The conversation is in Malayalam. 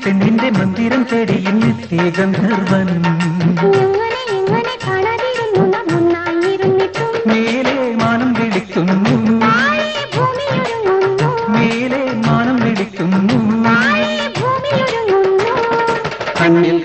പെണ്ണിന്റെ മന്ദിരം തേടി ഇന്നെത്തിയ ഗന്ധർവൻ മേലെ മാനം വിളിക്കുന്നു മേലെ മാനം വിളിക്കുന്നു കണ്ണിൽ